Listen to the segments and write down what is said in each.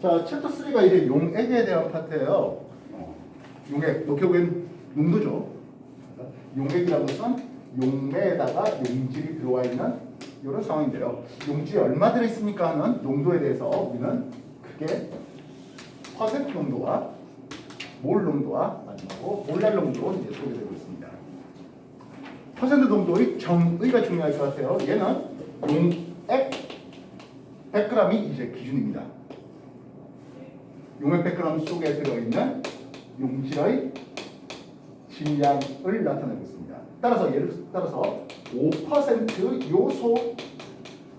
자, 챕터 3가 이제 용액에 대한 파트예요. 용액, 결국엔 농도죠. 용액이라는 것은 용매에다가 용질이 들어와 있는 이런 상황인데요. 용질이 얼마 들어있습니까 하는 농도에 대해서 우리는 크게 퍼센트 농도와 몰 농도와 마지막으로 몰랄 농도로 이제 소개되고 있습니다. 퍼센트 농도의 정의가 중요할 것 같아요. 얘는 용액 100g이 이제 기준입니다. 용액 100g 속에 들어있는 용질의 질량을 나타내고 있습니다. 따라서 5% 요소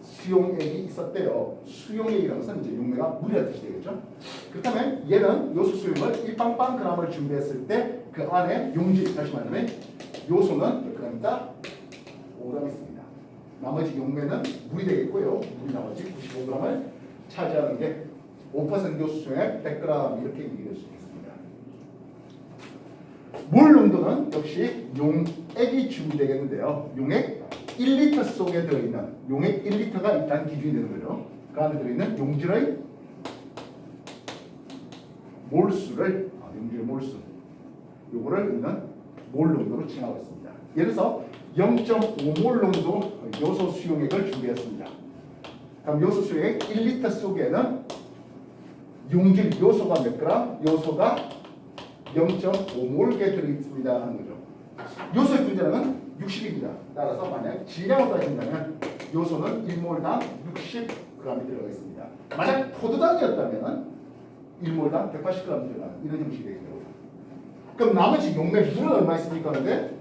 수용액이 있었대요. 수용액이라는 것은 이제 용매가 물이라 뜻이 되겠죠. 그렇다면 얘는 요소 수용을 1빵빵 g을 준비했을 때 그 안에 용질, 다시 말하면 요소는 몇 g이다? 5g 있습니다. 나머지 용매는 물이 되겠고요. 물이 나머지 95g을 차지하는 게 5% 요소 수용액 100g 이렇게 얘기할 수 있습니다. 몰 농도는 역시 용액이 준비되겠는데요. 용액 1리터 속에 들어있는 용액 1리터가 일단 기준이 되는 거죠. 그 안에 들어있는 용질의 몰수를 용질의 몰수 요거를 우리는 몰 농도로 칭하고 있습니다. 예를 들어서 0.5몰 농도 요소 수용액을 준비했습니다. 그럼 요소 수용액 1리터 속에는 용질 요소가 몇 그램? 요소가 0.5몰 개 들어있습니다 하는 거죠. 요소의 분자량은 60입니다. 따라서 만약 질량을 따진다면 요소는 1몰당 60g이 들어가 있습니다. 만약 포도당이었다면 1몰당 180g 들어가는 이런 형식이 되겠죠. 그럼 나머지 용매 물은 얼마 있습니까? 그런데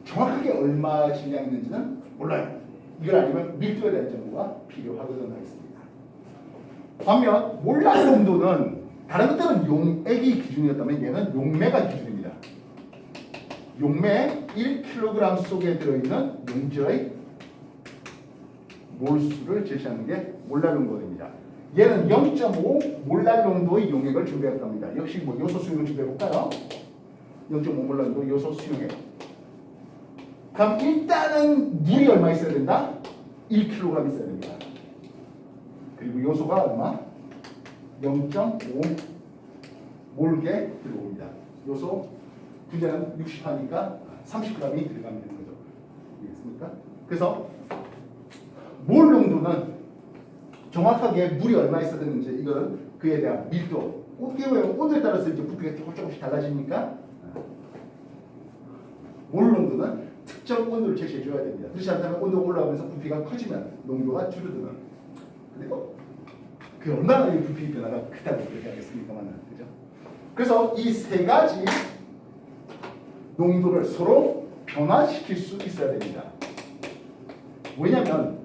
정확하게 얼마 질량이 있는지는 몰라요. 이걸 알면 밀도에 대한 정보가 필요하거든 하겠습니다. 반면 몰랄 농도는 다른 것들은 용액이 기준이었다면 얘는 용매가 기준입니다. 용매 1kg 속에 들어있는 용질의 몰수를 제시하는 게 몰랄 농도입니다. 얘는 0.5 몰랄 농도의 용액을 준비할 겁니다. 역시 뭐 요소 수용을 준비해 볼까요? 0.5 몰랄 농도 요소 수용액. 그럼 일단은 물이 얼마 있어야 된다? 1kg 있어야 됩니다. 그리고 요소가 얼마? 0.5 몰게 들어옵니다. 요소 분자는 60하니까 30g이 들어가면 되는 거죠. 이해했습니까? 그래서 몰 농도는 정확하게 물이 얼마 있어야 되는지 이건 그에 대한 밀도 어떻게 보면 온도에 따라서 이제 부피가 조금씩 달라지니까 몰 농도는 특정 온도를 제시해 줘야 됩니다. 그렇지 않다면 온도가 올라가면서 부피가 커지면 농도가 줄어드는. 그리고 그 얼마나 이 부피 변화가 크다고 그렇게 하겠습니까만, 그죠? 그래서 이 세 가지 농도를 서로 변화시킬 수 있어야 됩니다. 왜냐하면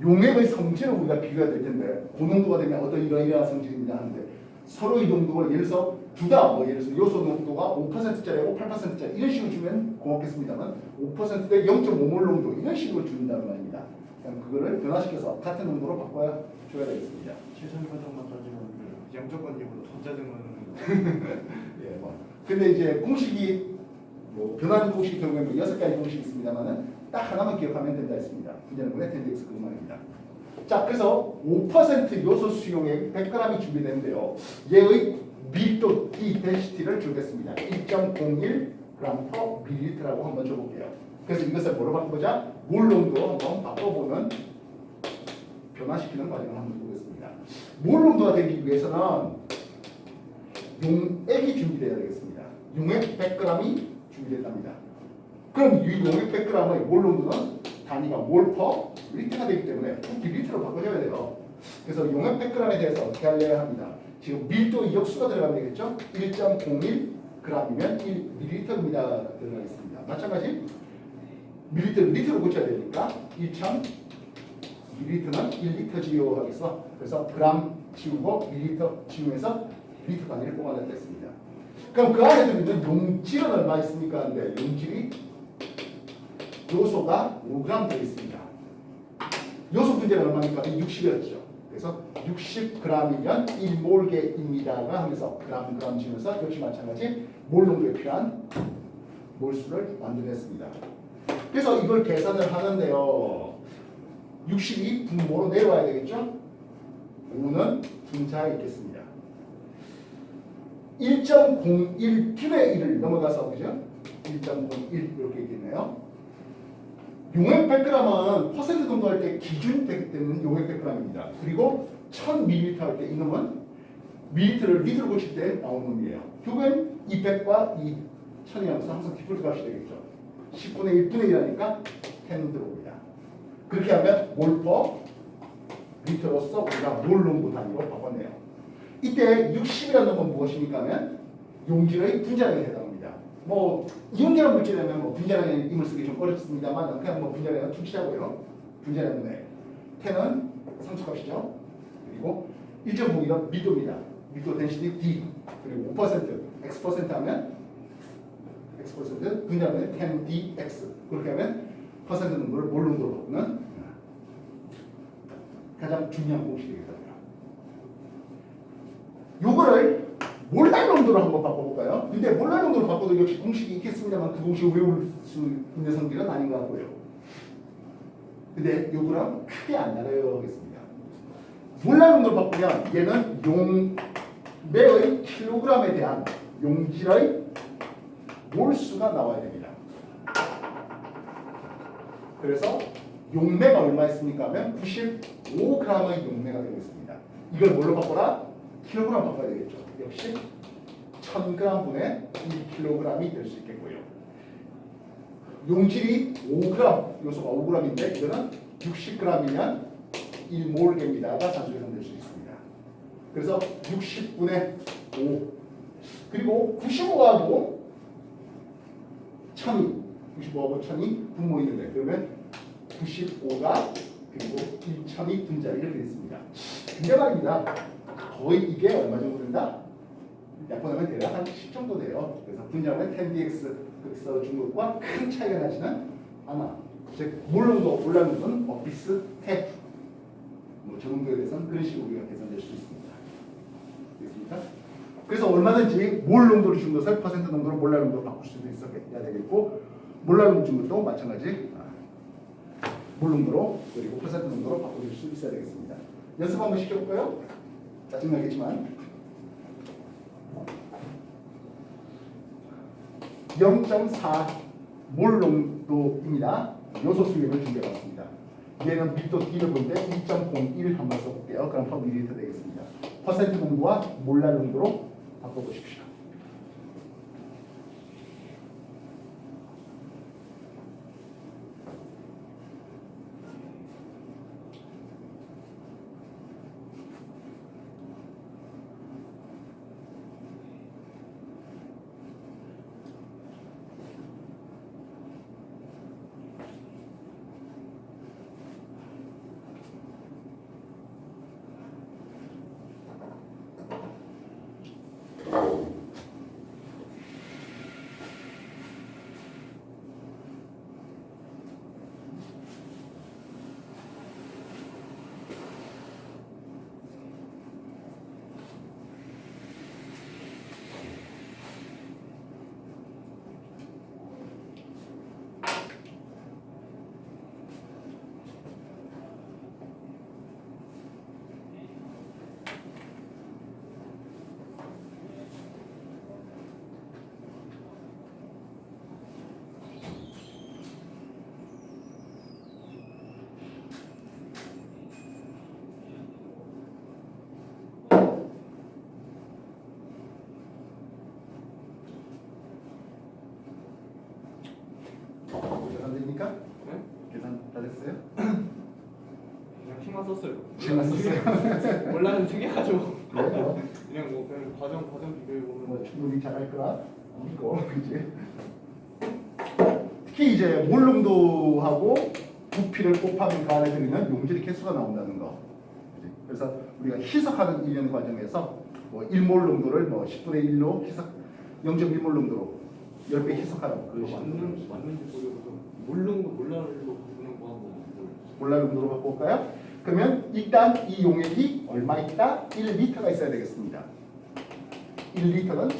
용액의 성질을 우리가 비교해야 될 텐데 고농도가 되면 어떤 이러이러한 성질입니다 하는데 서로의 농도를 예를 들어서 두다 뭐 예를 들어서 요소 농도가 5%짜리고 8%짜리 이런 식으로 주면 고맙겠습니다만 5%대 0.5몰 농도 이런 식으로 준다는 말입니다. 그럼 그거를 변화시켜서 같은 농도로 바꿔야 줘야 되겠습니다. 최선의 과정만 따지면 양적관계보다 더 짜증나는. 예, 뭐. 근데 이제 공식이 뭐 변하는 공식이 경우에 뭐 6가지 공식이 있습니다만은 딱 하나만 기억하면 된다 했습니다. 분자는 텐데엑스 그것만입니다. 자, 그래서 5% 요소 수용액 100g이 준비되는데요. 얘의 밀도 density 주겠습니다. 1.01g/ml라고 한번 줘볼게요. 그래서 이것을 뭐로 바꾸자? 몰 농도 한번 바꿔보는 변화시키는 과정을 한번 보겠습니다. 몰 농도가 되기 위해서는 용액이 준비되어야 되겠습니다. 용액 100g이 준비된답니다. 그럼 이 용액 100g의 몰 농도는 단위가 몰퍼 리터가 되기 때문에 부피 리터로 바꿔줘야 돼요. 그래서 용액 100g에 대해서 어떻게 할래야 합니다. 지금 밀도 이역수가 들어가면 되겠죠? 1.01g이면 1ml입니다. 들어가겠습니다. 마찬가지 밀리터를 리터로 고쳐야 되니까 2000 밀리터는 1리터지요 하겠어. 그래서 그램 지우고 밀리터 지우면서 리터 단위를 뽑아냈다 했습니다. 그럼 그 안에 들어있는 용질은 얼마 있습니까? 근데 용질이 요소가 5g 되어 있습니다. 요소 분자는 얼마입니까? 60이었죠. 그래서 60g이면 1몰개입니다가 하면서 그램 지면서 역시 마찬가지 몰 농도에 필요한 몰수를 만들어냈습니다. 그래서 이걸 계산을 하는데요. 60이 분모로 내려와야 되겠죠? 5는 없는 분자가 있겠습니다. 1.01균의 1을 넘어가서 그죠? 1.01 이렇게 있겠네요. 용액 100g은 퍼센트 정도할 때 기준 되기 때문에 용액 100g입니다. 그리고 1000ml 할 때 이놈은 밀리터를 리터로 고칠 때 나오는 놈이에요. 결국엔 200과 이 1000의 양수 항상 디폴트 값이 되겠죠. 10분의 1분의 1하니까 10 들어옵니다. 그렇게 하면 몰퍼 리터로서 우리가 몰롱도 단위로 바꿨네요. 이때 60이라는 건 무엇입니까 하면 용질의 분자량에 해당합니다. 뭐 이온계란 물질이라면 뭐 분자량에 임을 쓰기 좀 어렵습니다만 그냥 뭐 분자량은 툭치하고요. 분자량은 10은 상수값이죠. 그리고 1.01은 밀도입니다. 밀도 덴시티 D 그리고 5% X% 하면 X% 분자량은 10dx 그렇게 하면 퍼센트 농도를 몰롱도로 바꾸는 가장 중요한 공식이 되겠습니다. 요거를 몰랄 농도로 한번 바꿔볼까요? 근데 몰랄 농도로 바꿔도 역시 공식이 있겠습니다만 그 공식을 외울 수 있는 성질은 아닌 것 같고요. 근데 요거랑 크게 안 다르겠습니다. 몰랄 농도로 바꾸면 얘는 용매의 킬로그램에 대한 용질의 몰수가 나와야 됩니다. 그래서 용매가 얼마 있습니까 하면 95g의 용매가 되고 있습니다. 이걸 뭘로 바꿔라? 킬로그램 바꿔야 되겠죠. 역시 1000g 분의 1kg이 될 수 있겠고요. 용질이 5g, 요소가 5g인데 이거는 60g이면 1몰개입니다가 산수계산될 수 있습니다. 그래서 60분의 5 그리고 95하고 1000이 95하고 1000이 분모있는데 그러면 95가 그리고 1000이 분자 이렇게 됐습니다. 근데 말입니다. 거의 이게 얼마 정도 된다? 약분하면 대략 한 10 정도 돼요. 그래서 분자하면 10dx 준 것과 큰 차이가 나지는 않아. 즉 몰롱도 몰라는 것은 비슷해. 뭐 저 정도에 대해서는 그런 식으로 우리가 계산될 수 있습니다. 됐습니까? 그래서 얼마든지 몰 농도를 준 것을 퍼센트 농도로 몰랄 농도로 바꿀 수도 있어야 되겠고 몰랄 농도 준 것도 마찬가지 몰 농도로 그리고 퍼센트 농도로 바꿀 수 있어야 되겠습니다. 연습 한번 시켜볼까요? 짜증나겠지만 0.4 몰 농도입니다. 요소 수용을 준비해봤습니다. 얘는 밀도 D를 볼 때 2.01 한번 써볼게요. 그럼 퍼 밀리리터 되겠습니다. 퍼센트 농도와 몰랄 농도로 바꿔보십시오. 계산 됩니까? 네? 계산 다 됐어요? 그냥 힘만 썼어요. 시간 썼어요? 몰라는 생겨가지고 그래요? 그냥 뭐 그냥 과정 비교해 보면 뭐 충분히 잘할 거라 믿고 이제 특히 이제 몰농도하고 부피를 곱하면 가안에 들이는 용질의 개수가 나온다는 거. 그래서 우리가 희석하는 일련 과정에서 뭐 1몰 농도를 뭐 10분의 1로 희석 0.1몰 농도로 10배 희석하라고 그거 그러시면 맞는지 모르고서 몰라로 바꾸는 거 한번 몰랄 농도로 바꿔볼까요? 그러면 일단 이 용액이 얼마 있다? 1리터가 있어야 되겠습니다. 1리터는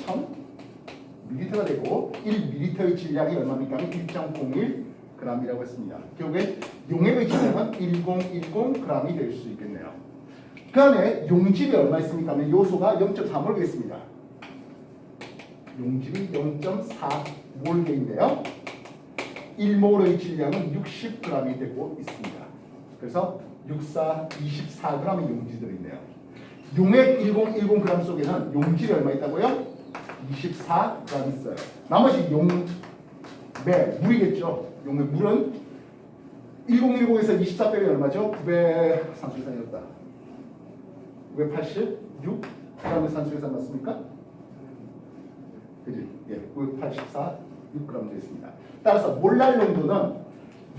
1000ml가 되고 1ml의 질량이 얼마입니까? 1.01g이라고 했습니다. 결국에 용액의 질량은 1010g이 될 수 있겠네요. 그 다음에 용질이 얼마 있습니까? 하면 요소가 0.4몰 있습니다. 용질이 0.4몰인데요. 1몰의 질량은 60g이 되고 있습니다. 그래서 64, 24g의 용질들이 있네요. 용액 1010g 속에는 용질이 얼마 있다고요? 24g 있어요. 나머지 용매, 물이겠죠. 용매, 물은 1010에서 24 빼면 얼마죠? 900 산소계산이었다. 986g의 산소계산 맞습니까? 그지? 예, 984 6g 되겠습니다. 따라서 몰랄 농도는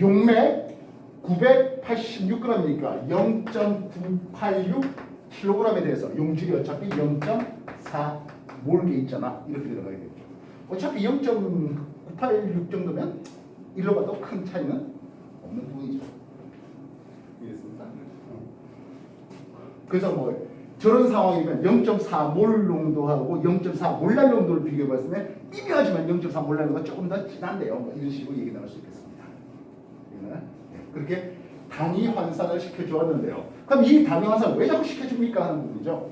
용매 986g이니까 0.986kg에 대해서 용질이 어차피 0.4몰 있잖아. 이렇게 들어가야겠죠. 어차피 0.986 정도면 일로 봐도 큰 차이는 없는 부분이죠. 이해됐습니까? 그래서 뭐 저런 상황이면 0.4몰 농도하고 0.4 몰랄 농도를 비교해봤을 때 미묘하지만 0.4 몰랄 농도가 조금 더 진한데요. 뭐 이런 식으로 얘기 나눌 수 있겠습니다. 그렇게 단위 환산을 시켜주었는데요. 그럼 이 단위 환산을 왜 자꾸 시켜줍니까 하는 부분이죠.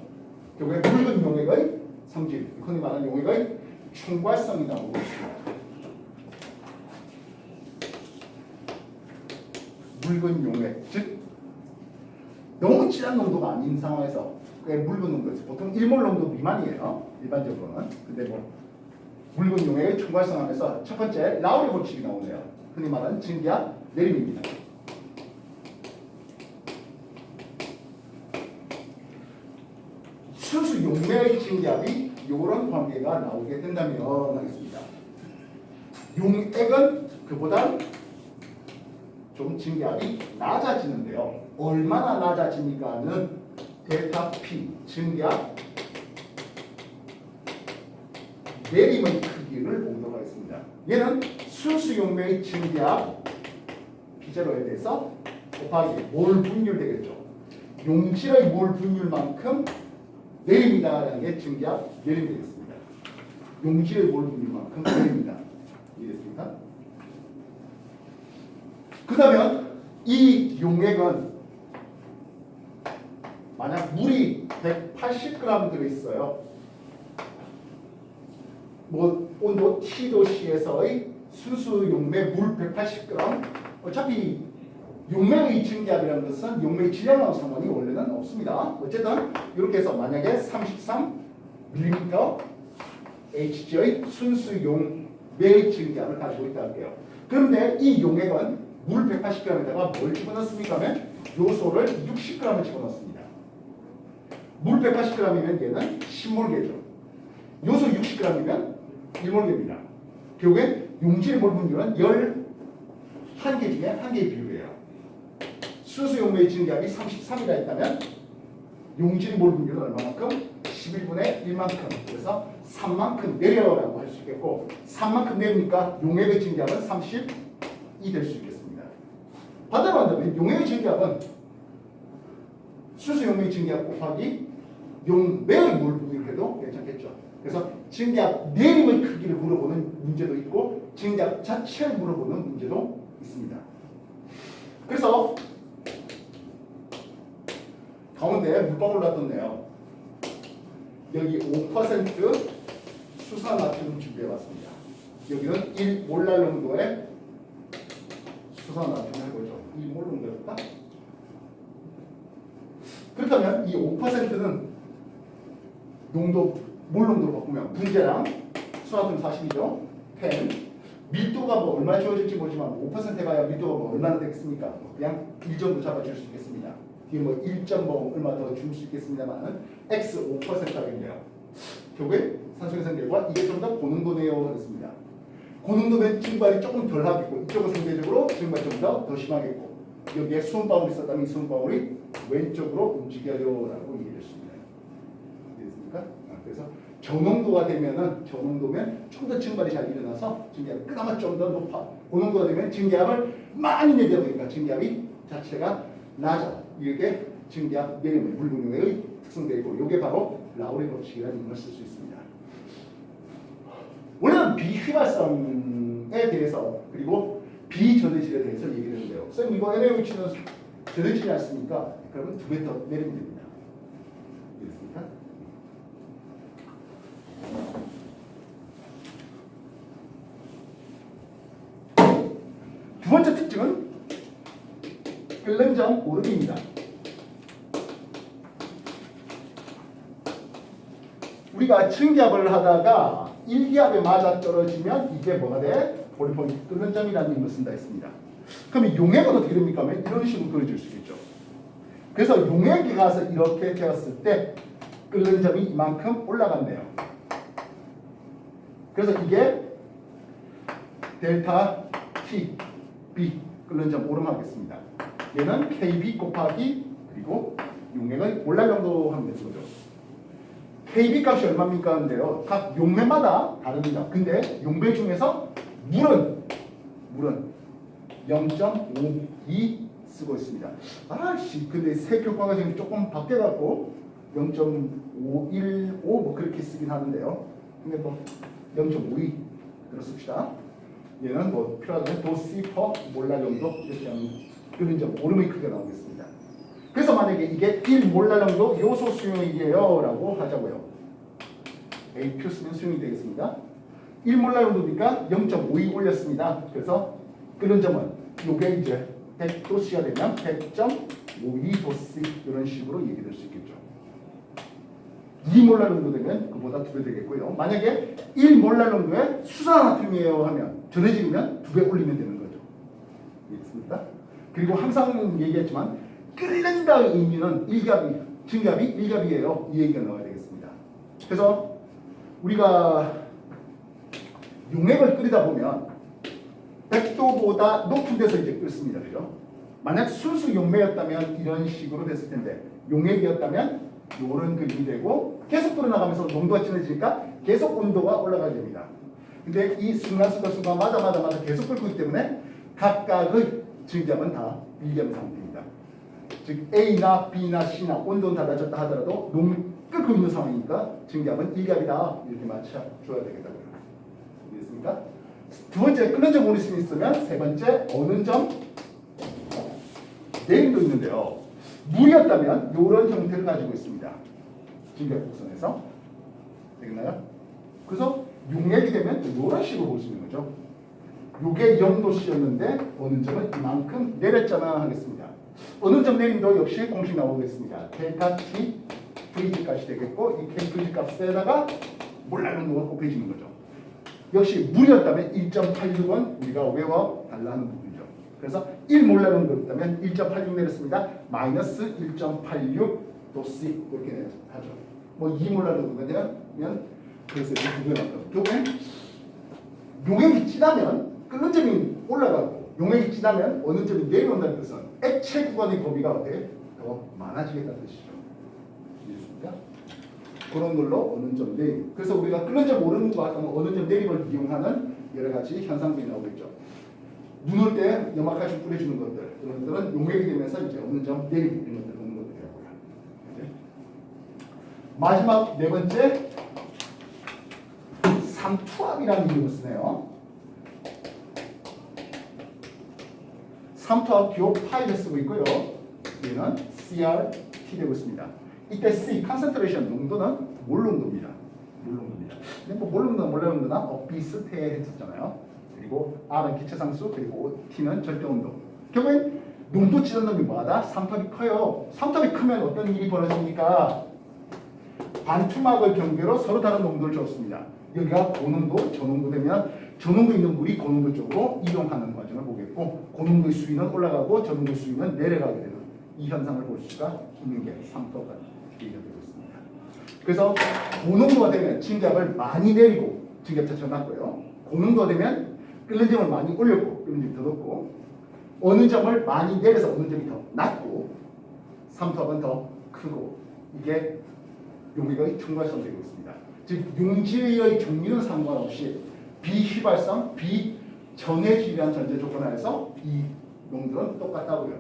결국에 묽은 용액의 성질, 흔히 말하는 용액의 충괄성이 나오고 있습니다. 묽은 용액, 즉 너무 진한 농도가 아닌 상황에서 묽은 농도에서 보통 1몰 농도 미만이에요. 일반적으로는. 근데 뭐 묽은 용액의 충괄성 하면서 첫 번째 라우리 법칙이 나오네요. 흔히 말하는 증기압 내림입니다. 순수 용매의 증기압이 이런 관계가 나오게 된다면 하겠습니다. 용액은 그보다 좀 증기압이 낮아지는데요. 얼마나 낮아집니까는 델타 P 증기압 내림의 크기를 보도록 하겠습니다. 얘는 순수 용매의 증기압 P0에 대해서 곱하기 몰 분율 되겠죠. 용질의 몰 분율만큼 내립니다라는 게 증기압 내림 되겠습니다. 용질의 몰 분율만큼 내립니다. 이해됐습니까? 그러면 이 용액은 만약 물이 180g 들어있어요. 뭐 온도 T도씨에서의 순수 용매 물 180g. 어차피 용매의 증기압이라는 것은 용매의 질량하고 상관이 원래는 없습니다. 어쨌든 이렇게 해서 만약에 33mm Hg의 순수 용매의 증기압을 가지고 있다 할게요. 그런데 이 용액은 물 180g에다가 뭘 집어넣습니까? 하면 요소를 60g을 집어넣습니다. 물 180g이면 얘는 10몰개죠. 요소 60g이면 1몰개입니다. 결국엔 용질의 몰 분율은 11개 중에 1개의 비율이에요. 순수 용매의 증기압이 33이라 했다면 용질의 몰 분율은 얼마만큼? 11분의 1만큼. 그래서 3만큼 내려라고 할 수 있겠고 3만큼 내리니까 용액의 증기압은 30이 될 수 있겠습니다. 반대로 한다면 용액의 증기압은 순수 용매의 증기압 곱하기 용매의 몰 분율을 해도 괜찮겠죠. 그래서 증기압 내림의 크기를 물어보는 문제도 있고 증기압 자체를 물어보는 문제도 있습니다. 그래서 가운데 물방울 놔뒀네요. 여기 5% 수산나트륨 준비해봤습니다. 여기는 1몰랄 농도의 수산나트륨 해보죠. 1몰 농도였다? 그렇다면 이 5%는 농도, 몰 농도로 바꾸면 분자량 수나트륨 40이죠. 10. 밀도가 뭐 얼마 주어질지 모르지만 5% 해봐야 밀도가 뭐 얼마나 되겠습니까? 그냥 1 정도 잡아줄 수 있겠습니다. 뒤에 뭐 1점 뭐 얼마 더 줄 수 있겠습니다만은 X 5% 하겠네요. 결국에 산소계산 결과 이게 좀 더 고농도네요 하겠습니다. 고농도면 증발이 조금 덜 하겠고 이쪽은 상대적으로 증발이 좀 더 심하겠고 여기에 수은방울이 있었다면 이 수은방울이 왼쪽으로 움직여요라고 얘기했습니다. 이해됐습니까? 그래서 저농도가 되면은 저농도면 좀 더 증발이 잘 일어나서 증기압이 그나마 좀 더 높아. 고농도가 되면 증기압을 많이 내려야 되니까 증기압이 자체가 낮아. 이게 증기압 내림의 물분율의 특성되고 이게 바로 라우리 법칙이라는 이름을 쓸 수 있습니다. 원래는 비휘발성에 대해서 그리고 비전해질에 대해서 얘기를 했는데요. 선생님 이거 NaOH는 전해질이 않습니까? 그러면 2배 더 내리면 됩니다. 번째 특징은 끓는 점 오름입니다. 우리가 증기압을 하다가 1기압에 맞아 떨어지면 이게 뭐가 돼? 볼륨 끓는 점이라는 이름을 쓴다 했습니다. 그럼 용액은 어떻게 됩니까? 이런 식으로 그려줄 수 있죠. 그래서 용액이 가서 이렇게 되었을 때 끓는 점이 이만큼 올라간대요. 그래서 이게 델타 T B 끓는 점 오름하겠습니다. 얘는 KB 곱하기 그리고 용액의 몰랄 정도 하면 되는 거죠. KB 값이 얼마입니까? 하는데요. 각 용매마다 다릅니다. 근데 용배 중에서 물은 0.52 쓰고 있습니다. 아씨, 근데 새 교과가 지금 조금 바뀌어갖고 0.515 뭐 그렇게 쓰긴 하는데요. 근데 뭐 0.52 그렇습시다. 얘는 뭐 필요하다면 도시 퍼 몰랄 정도 이렇게 하면 끓는 점 오름의 크기가 나오겠습니다. 그래서 만약에 이게 1몰랄 정도 요소 수용액이에요 라고 하자고요. AQ 쓰면 수용이 되겠습니다. 1몰랄 정도니까 0.52 올렸습니다. 그래서 끓는 점은 요게 이제 100도씨가 되면 100.52도씨 이런 식으로 얘기될 수 있겠죠. 2몰랄 정도 되면 그보다 2배 되겠고요. 만약에 1몰랄 정도의 수산화툼이에요 하면 전해지면 2배 올리면 되는 거죠. 이해했습니까? 그리고 항상 얘기했지만 끓는다의 의미는 1기압이, 증기압이 1기압이에요. 이 얘기가 나와야 되겠습니다. 그래서 우리가 용액을 끓이다 보면 100도보다 높은 데서 이제 끓습니다. 그죠? 만약 순수 용매였다면 이런 식으로 됐을 텐데 용액이었다면 요런 그림이 되고 계속 끓여나가면서 농도가 진해지니까 계속 온도가 올라가게 됩니다. 근데 이 순간순간 마다 계속 끓고 있기 때문에 각각의 증기압은 다 일기압 상태입니다. 즉 A나 B나 C나 온도는 달라졌다 하더라도 끓고 있는 상황이니까 증기압은 일기압이다 이렇게 맞춰줘야 되겠다고요. 이해했습니까? 두 번째 끓는 점 오름이 있으면 세 번째 어는 점 내림도 있는데요. 물이었다면 이런 형태를 가지고 있습니다. 증기압 곡선에서 되겠나요? 그래서 용액이 되면 이런 식으로 볼 수 있는 거죠. 요게 0도씨였는데 어느 점은 이만큼 내렸잖아 하겠습니다. 어느 점 내림도 역시 공식 나오겠습니다. 델타 T Vg 값이 되겠고 이 K Vg 값에다가 몰랄 정도가 곱해지는 거죠. 역시 물이었다면 1.86은 우리가 외워 달라는 부분이죠. 그래서 1몰랄 정도였다면 1.86 내렸습니다. 마이너스 1.86도씨 이렇게 하죠. 뭐 2몰랄 정도가 되면 그래서 이제 두 개가 나왔죠. 결국엔 용액이 진하면 끓는 점이 올라가고 용액이 진하면 어느 점이 내려온다는 뜻은 액체 구간의 범위가 어떻게 더 많아지겠다는 뜻이죠. 이해했습니까? 그런 걸로 어느 점 내림. 그래서 우리가 끓는 점 오르는 것 같으면 어느 점 내림을 이용하는 여러 가지 현상들이 나오겠죠. 눈 올 때 염화칼슘 뿌려주는 것들 이런 것들은 용액이 되면서 이제 어느 점 내림 이런 것들 오는 것들이라고요. 네. 마지막 네 번째 삼투압이라는 이름을 쓰네요. 삼투압 기호 파이를 쓰고 있고요. 얘는 CRT 되고 있습니다. 이때 C, concentration 농도는 몰농도입니다. 몰농도입니다. 근데 뭐 몰농도나 몰랄농도나 비슷했었잖아요. 그리고 R은 기체상수, 그리고 T는 절대온도. 결국엔 농도 지는 놈이 뭐하다? 삼투압이 커요. 삼투압이 크면 어떤 일이 벌어집니까? 반투막을 경계로 서로 다른 농도를 줬습니다. 여기가 고농도, 저농도 되면 저농도 있는 물이 고농도 쪽으로 이동하는 과정을 보겠고 고농도의 수위는 올라가고 저농도의 수위는 내려가게 되는 이 현상을 볼 수가 있는 게 삼투압 얘기가 되고 있습니다. 그래서 고농도가 되면 증기압을 많이 내리고 증기압 자체가 낮고요. 고농도가 되면 끓는 점을 많이 올렸고 끓는 점이 더 높고 어느 점을 많이 내려서 어느 점이 더 낮고 삼투압은 더 크고 이게 용액의 충발성 되고 있습니다. 즉 용질의 종류는 상관없이 비휘발성, 비전해질이라는 전제 조건 하에서 이 용들은 똑같다고요.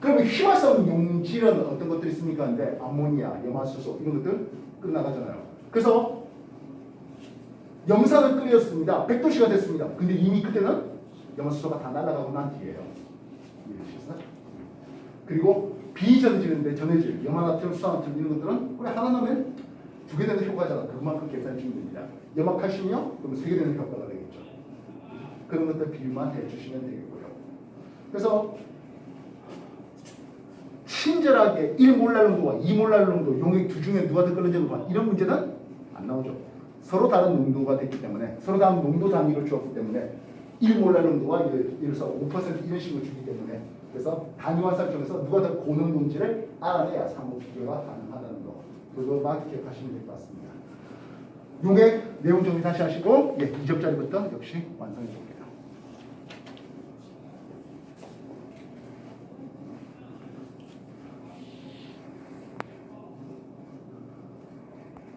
그러면 휘발성 용질은 어떤 것들이 있습니까? 근데 암모니아, 염화수소 이런 것들 끝나가잖아요. 그래서 염산을 끓였습니다. 100도씨가 됐습니다. 근데 이미 그때는 염화수소가 다 날아가고 난 뒤에요. 이해되시겠어요? 그리고 비전해질인데 전해질, 염화나트륨, 수산나트륨 이런 것들은 그래 하나 넣으면 2개 되는 효과잖아. 그만큼 계산해 주면 됩니다. 염화칼슘이요? 그럼 3개 되는 효과가 되겠죠. 그런 것들 비유만 해주시면 되겠고요. 그래서 친절하게 1몰랄 농도와 2몰랄 농도 용액 두 중에 누가 더 끓는지가 이런 문제는 안 나오죠. 서로 다른 농도가 됐기 때문에 서로 다른 농도 단위를 주었기 때문에 1몰랄 농도와 예를 들어서 5% 이런 식으로 주기 때문에 그래서 단위화살 중에서 누가 더 고농도인지를 알아내야 상호 비교가 가능하다는 거. 그거만 기억하시면 될 것 같습니다. 용액 내용 정리 다시 하시고 2접짜리부터 역시 완성해 볼게요.